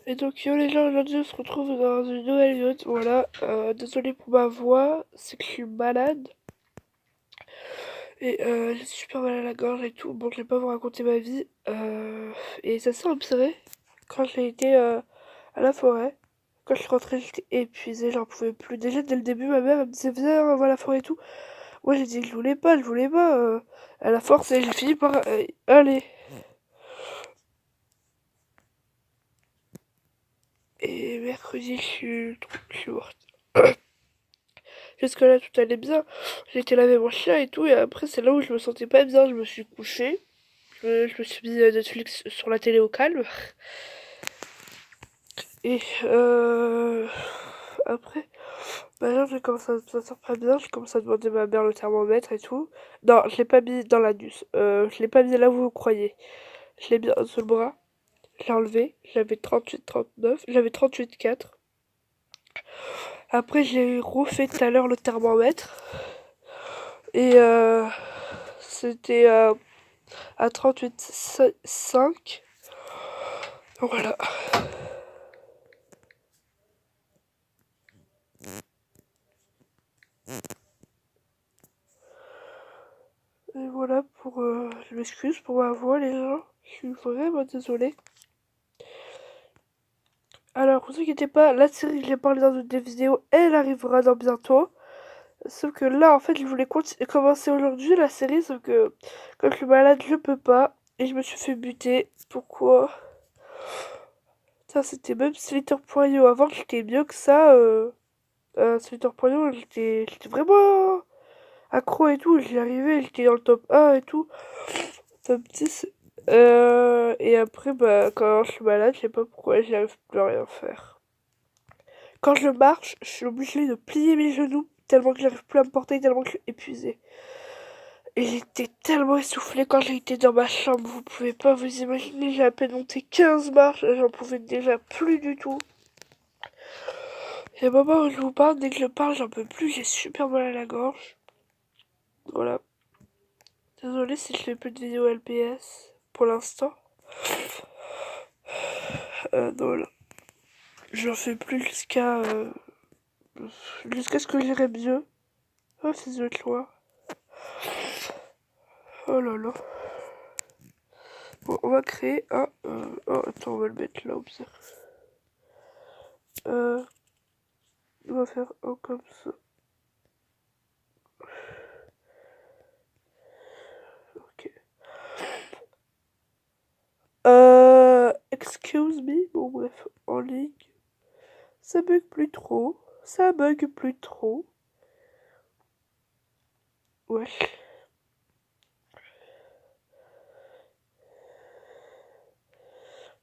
Et donc yo les gens, aujourd'hui on se retrouve dans une nouvelle vidéo, voilà, désolé pour ma voix, c'est que je suis malade, et j'ai super mal à la gorge et tout, bon je vais pas vous raconter ma vie, et ça s'est empiré quand j'ai été à la forêt, quand je suis rentrée j'étais épuisée, j'en pouvais plus, déjà dès le début ma mère elle me disait viens on va à la forêt et tout, moi j'ai dit je voulais pas, à la force et j'ai fini par aller, et mercredi je suis morte. Jusque-là, tout allait bien. J'ai été laver mon chien et tout. Et après, c'est là où je me sentais pas bien. Je me suis couchée. Je me suis mis Netflix sur la télé au calme. Et après, maintenant, j'ai commencé à me sentir pas bien. J'ai commencé à demander à ma mère le thermomètre et tout. Non, je l'ai pas mis dans l'anus. Je l'ai pas mis là où vous croyez. Je l'ai mis sous le bras. Je l'ai enlevé. J'avais 38,39. J'avais 38,4. Après, j'ai refait tout à l'heure le thermomètre. Et c'était à 38,5. Voilà. Et voilà pour... je m'excuse pour ma voix les gens. Je suis vraiment désolée. Alors, vous inquiétez pas, la série que j'ai parlé dans une des vidéos, elle arrivera dans bientôt. Sauf que là, en fait, je voulais commencer aujourd'hui la série, sauf que comme je suis malade, je peux pas. Et je me suis fait buter. Pourquoi? Ça, c'était même Slater.io. Avant, j'étais mieux que ça. Slater.io, j'étais vraiment accro et tout. J'y arrivais, j'étais dans le top 1 et tout. Top 10. Et après, bah, quand je suis malade, je sais pas pourquoi, j'y arrive plus à rien faire. Quand je marche, je suis obligée de plier mes genoux tellement que j'arrive plus à me porter, tellement que je suis épuisée. Et j'étais tellement essoufflée quand j'ai été dans ma chambre, vous pouvez pas vous imaginer, j'ai à peine monté 15 marches, j'en pouvais déjà plus du tout. Et au moment où je vous parle, dès que je parle, j'en peux plus, j'ai super mal à la gorge. Voilà. Désolée si je fais plus de vidéos LPS pour l'instant. Non, voilà. J'en fais plus jusqu'à ce que j'irai mieux. Oh, ces autres lois. Oh là là. Bon, on va créer un... Oh, attends, on va le mettre là, observe. On va faire un comme ça. Ok. Excuse me. Bon, bref, en ligne. Ça bug plus trop. Ça bug plus trop. Ouais.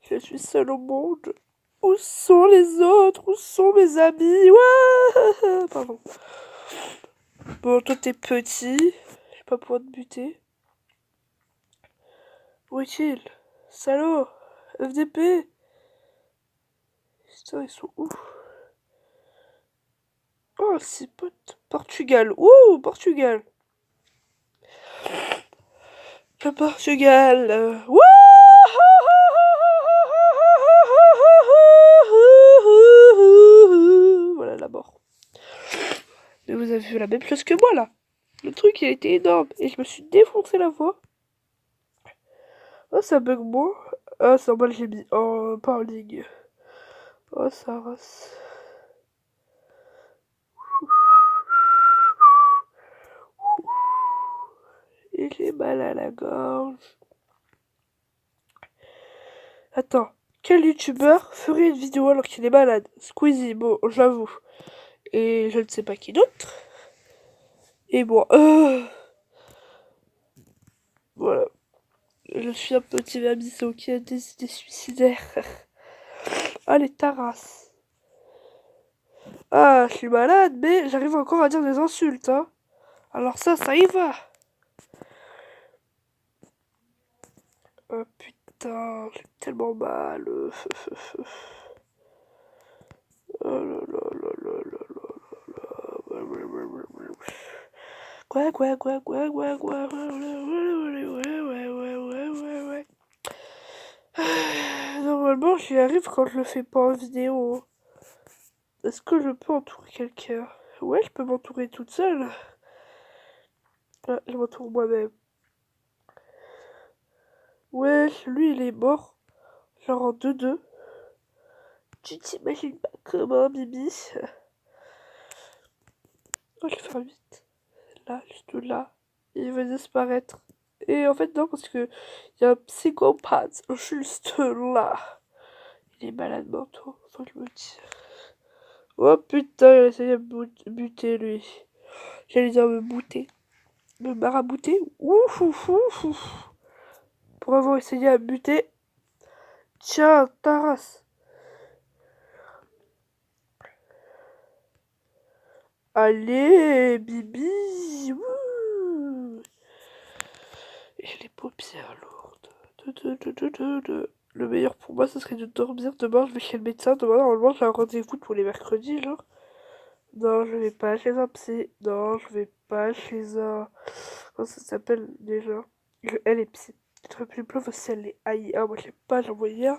Je suis seule au monde. Où sont les autres? Où sont mes amis? Ouais. Pardon. Bon, toi t'es petit. Je vais pas pouvoir te buter. Où est-il? Salaud! FDP! Putain, ils sont où? Oh, c'est potes. Portugal. Ouh, Portugal. Le Portugal. Wouh! Voilà la mort. Mais vous avez vu la même chose que moi là. Le truc il a été énorme et je me suis défoncé la voix. Oh ça bug moi. Ah c'est normal j'ai mis en pas en ligne. Oh ça race. Et j'ai mal à la gorge. Attends, quel youtubeur ferait une vidéo alors qu'il est malade? Squeezie, bon j'avoue. Et je ne sais pas qui d'autre. Et bon, voilà. Je suis un petit vermisseau qui a des idées suicidaires. Allez, taras. Ah, je suis malade, mais j'arrive encore à dire des insultes, hein. Alors ça y va. Oh putain, j'ai tellement mal. Oh là là là là là là. Quoi, quoi, quoi, quoi, quoi, quoi. Ouais, ouais, ouais, ouais, ouais, ouais, ouais, ouais. Donc normalement, j'y arrive quand je le fais pas en vidéo. Est-ce que je peux entourer quelqu'un? Ouais, je peux m'entourer toute seule. Ah, je m'entoure moi-même. Ouais, lui, il est mort. Genre en 2-2. Tu t'imagines pas comment, Bibi? Oh, je vais faire vite. Là, juste là. Il va disparaître. Et en fait, non, parce que il y a un psychopathe juste là. Il est malade mentaux, faut que je me dise. Oh putain, il a essayé de buter lui. J'allais dire me bouter. Me marabouter. Ouf, ouf, ouf, ouf. Pour avoir essayé à buter. Tiens, Taras. Allez, Bibi. Wouh. Et j'ai les paupières lourdes. Le meilleur pour moi, ce serait de dormir. Demain, je vais chez le médecin. Demain, normalement, j'ai un rendez-vous tous les mercredis, genre. Non, je vais pas chez un psy. Non, je vais pas chez un... Comment ça s'appelle déjà? Elle est psy. Très plus plein parce qu'elle est aïe. Ah, moi, je sais pas, j'en voyais un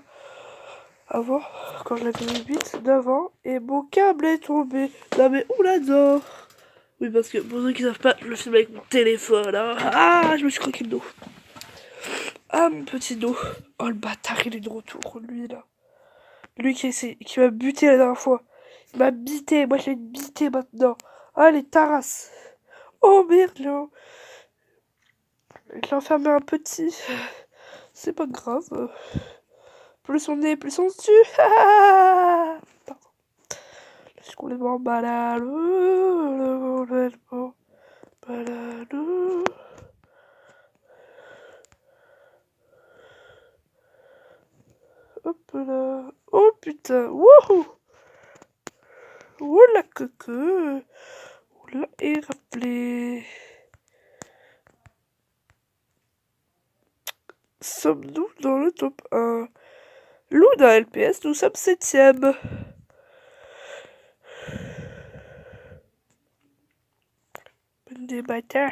avant, quand j'avais 8, 9 ans, et mon câble est tombé. Non, mais oula, non. Oui, parce que pour ceux qui savent pas, je le filme avec mon téléphone. Hein. Ah, je me suis croqué le dos. Ah, mon petit dos. Oh, le bâtard, il est de retour, lui, là. Lui qui m'a buté la dernière fois. Il m'a bité, moi j'ai bité maintenant. Ah, les taras. Oh merde, là. Il a enfermé un petit. C'est pas grave. Plus on est, plus on se tue. Pardon. Je suis complètement malade. Malade. Hop là. Oh putain. Wouhou. Oh la coco. Oh là, et rappelé. Sommes-nous dans le top 1? Luna LPS, nous sommes 7ème. Des bâtards.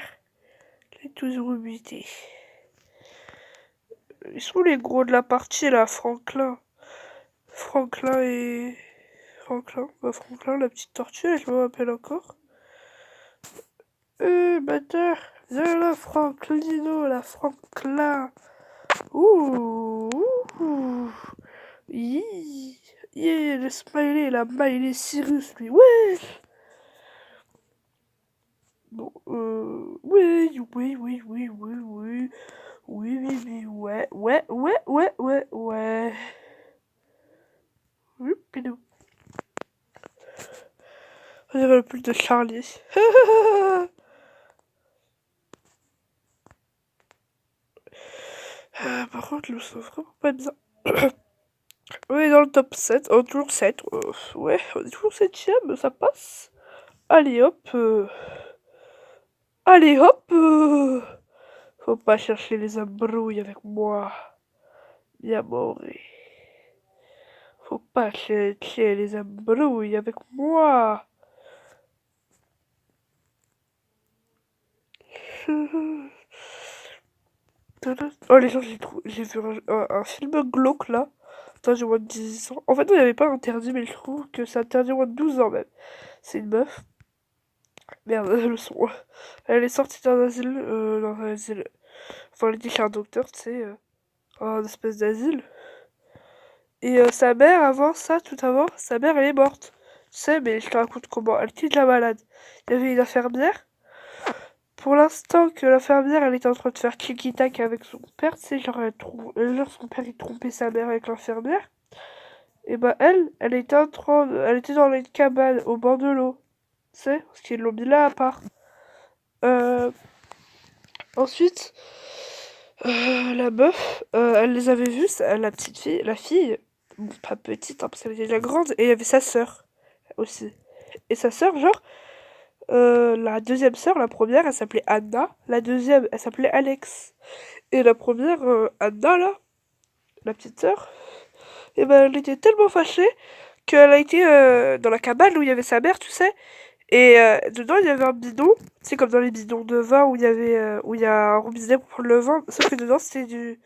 Les tous rebutés. Ils sont les gros de la partie là, Franklin. Franklin et... Franklin, la petite tortue, je me rappelle encore. Bâtard. Viens là, Franklino, la Franklin. Ouh. Ouh. Yeah, le smiley, la Miley Cyrus, lui. Ouais. Bon, oui, oui, oui, oui, oui, oui. Oui, oui, oui, ouais, ouais, ouais, ouais, ouais, ouais. Oui, pidou. On dirait le plus de Charlie. Par contre, je me sens vraiment pas bien. On est dans le top 7, oh, toujours 7. Ouais, on est toujours 7ème, ça passe. Allez hop. Allez hop. Faut pas chercher les embrouilles avec moi. Bien moré. Faut pas chercher les embrouilles avec moi. Oh les gens, j'ai vu un film glauque là. Attends, j'ai moins de 10 ans. En fait, non, il n'y avait pas interdit, mais je trouve que c'est interdit moins de 12 ans même. C'est une meuf. Merde, le son. Elle est sortie d'un asile. Dans un asile. Enfin, elle dit qu'il y a un docteur, tu sais. Un espèce d'asile. Et sa mère, avant ça, tout avant, sa mère, elle est morte. Tu sais, mais je te raconte comment. Elle était déjà malade. Il y avait une infirmière. Pour l'instant que l'infirmière, elle était en train de faire tiki-tac avec son père, tu sais, genre, genre son père, il trompait sa mère avec l'infirmière. Et bah, elle était elle était dans une cabane au bord de l'eau. Tu sais, parce qu'ils l'ont mis là à part. Euh, Ensuite, la meuf, elle les avait vus, la petite fille, la fille, bon, pas petite, hein, parce qu'elle était déjà grande, et il y avait sa sœur aussi. Et sa sœur, genre, la deuxième sœur, la première, elle s'appelait Anna, la deuxième, elle s'appelait Alex. Et la première, Anna, là, la petite sœur, et ben, elle était tellement fâchée qu'elle a été dans la cabane où il y avait sa mère, tu sais, et dedans, il y avait un bidon. C'est comme dans les bidons de vin où il y a un robinet pour prendre le vin. Sauf que dedans, c'était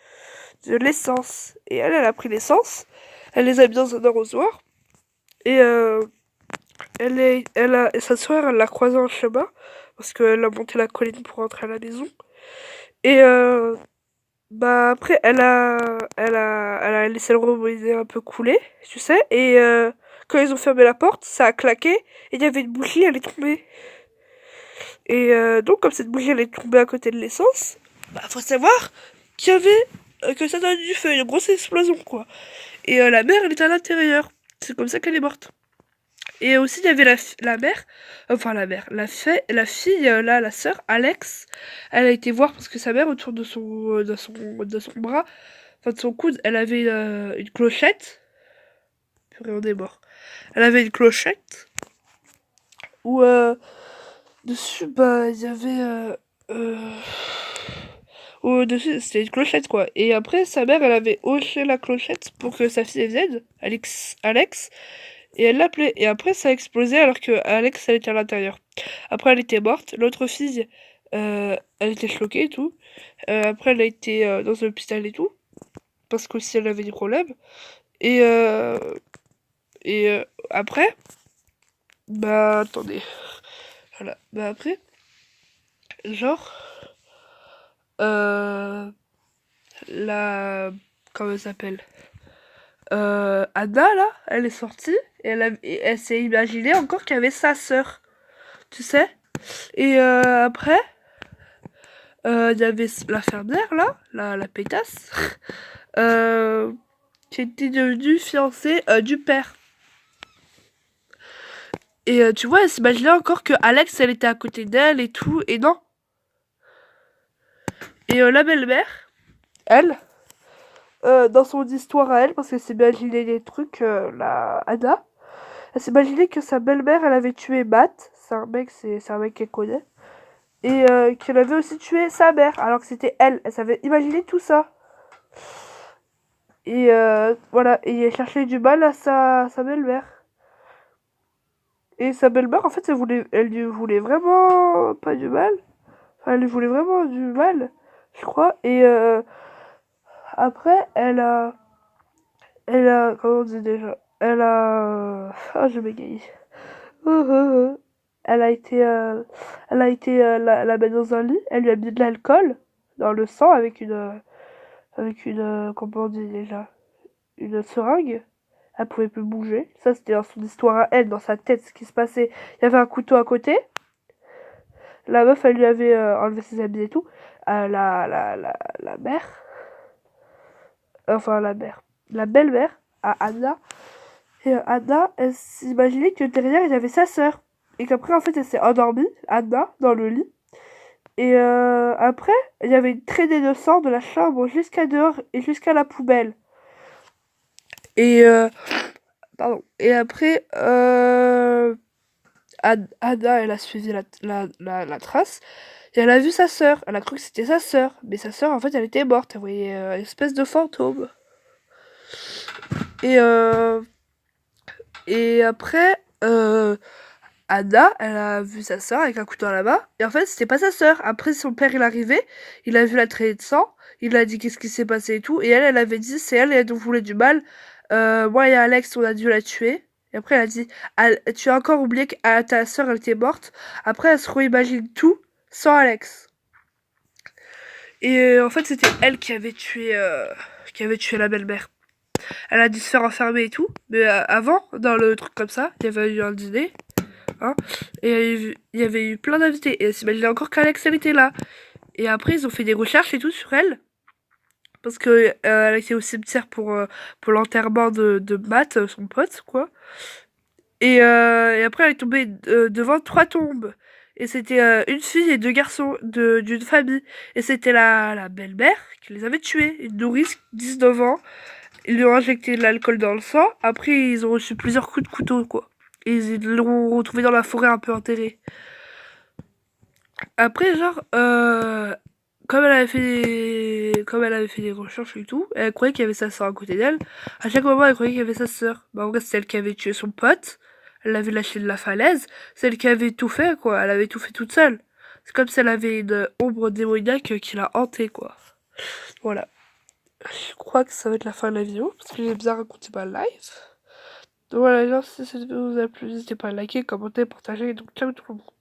de l'essence. Et elle a pris l'essence, elle les a mis dans un arrosoir, et et sa soeur, elle l'a croisée en chemin, parce qu'elle a monté la colline pour rentrer à la maison. Et bah après, elle a laissé le robinet un peu couler, tu sais, et quand ils ont fermé la porte, ça a claqué, et il y avait une bougie, elle est tombée. Et donc, comme cette bougie, elle est tombée à côté de l'essence, bah faut savoir qu'il y avait, que ça donne du feu, une grosse explosion, quoi. Et la mère, elle était à l'intérieur. C'est comme ça qu'elle est morte. Et aussi, il y avait la mère, enfin la mère, la fille, là, la sœur, Alex, elle a été voir parce que sa mère, autour de son bras, enfin de son coude, elle avait une clochette. Purée, on est mort. Elle avait une clochette où dessus, bah, il y avait. Euh, Au-dessus, c'était une clochette, quoi. Et après, sa mère, elle avait hoché la clochette pour que sa fille vienne, Alex, et elle l'appelait. Et après, ça a explosé alors que Alex, elle était à l'intérieur. Après, elle était morte. L'autre fille, elle était choquée et tout. Après, elle a été dans un hôpital et tout. Parce qu'aussi, elle avait des problèmes. Et, euh, et après, bah, attendez. Voilà. Bah, après, genre, euh, la. Comment elle s'appelle? Anna, là, elle est sortie. Et elle s'est imaginé encore qu'il y avait sa sœur. Tu sais? Et après, il y avait l'infirmière, là, la pétasse, euh, qui était devenue fiancée du père. Et tu vois, elle s'imaginait encore que Alex, elle était à côté d'elle et tout, et non. Et la belle-mère, elle, dans son histoire à elle, parce qu'elle s'imaginait des trucs, la Anna, elle s'imaginait que sa belle-mère, elle avait tué Matt, c'est un mec qu'elle connaît, et qu'elle avait aussi tué sa mère, alors que c'était elle. Elle savait imaginer tout ça. Et voilà, et elle cherchait du mal à sa belle-mère. Et sa belle-mère, en fait, elle lui voulait vraiment pas du mal. Enfin, elle lui voulait vraiment du mal, je crois. Et après, comment on dit déjà? Ah, je bégaye. Elle a été, la mettre dans un lit. Elle lui a mis de l'alcool dans le sang avec une, comment on dit déjà? Une seringue. Elle pouvait plus bouger. Ça, c'était dans son histoire à elle, dans sa tête, ce qui se passait. Il y avait un couteau à côté. La meuf, elle lui avait enlevé ses habits et tout. La mère, enfin la mère, la belle-mère à Anna. Et Anna, elle s'imaginait que derrière, il y avait sa sœur. Et qu'après, en fait, elle s'est endormie, Anna, dans le lit. Et après, il y avait une traînée de sang de la chambre jusqu'à dehors et jusqu'à la poubelle. Et pardon. Et après, Anna, elle a suivi la trace. Et elle a vu sa sœur. Elle a cru que c'était sa sœur. Mais sa sœur, en fait, elle était morte. Elle voyait une espèce de fantôme. Et, euh, et après, Anna, elle a vu sa sœur avec un couteau à la main. Et en fait, c'était pas sa sœur. Après, son père, il est arrivé. Il a vu la traînée de sang. Il a dit qu'est-ce qui s'est passé et tout. Et elle avait dit, c'est elle, elle nous voulait du mal. Moi et Alex, on a dû la tuer. Et après, elle a dit, tu as encore oublié que ta sœur, elle était morte. Après, elle se réimagine tout sans Alex. Et en fait, c'était elle qui avait tué la belle-mère. Elle a dû se faire enfermer et tout. Mais avant, dans le truc comme ça, il y avait eu un dîner. Hein, et il y avait eu plein d'invités. Et elle s'imaginait encore qu'Alex, elle était là. Et après, ils ont fait des recherches et tout sur elle. Parce que elle était au cimetière pour l'enterrement de Matt, son pote, quoi. Et après, elle est tombée devant 3 tombes. Et c'était une fille et 2 garçons d'une famille. Et c'était la belle-mère qui les avait tués. Une nourrice, 19 ans. Ils lui ont injecté de l'alcool dans le sang. Après, ils ont reçu plusieurs coups de couteau, quoi. Et ils l'ont retrouvé dans la forêt un peu enterré. Après, genre, comme elle avait fait des recherches et tout, elle croyait qu'il y avait sa sœur à côté d'elle. À chaque moment, elle croyait qu'il y avait sa sœur. Bah, en vrai, c'est elle qui avait tué son pote. Elle l'avait lâché de la falaise. C'est elle qui avait tout fait, quoi. Elle avait tout fait toute seule. C'est comme si elle avait une ombre démoniaque qui l'a hantée, quoi. Voilà. je crois que ça va être la fin de la vidéo, parce que j'ai bien raconté ma life. Donc voilà, si cette vidéo vous a plu, n'hésitez pas à liker, commenter, partager, donc ciao tout le monde.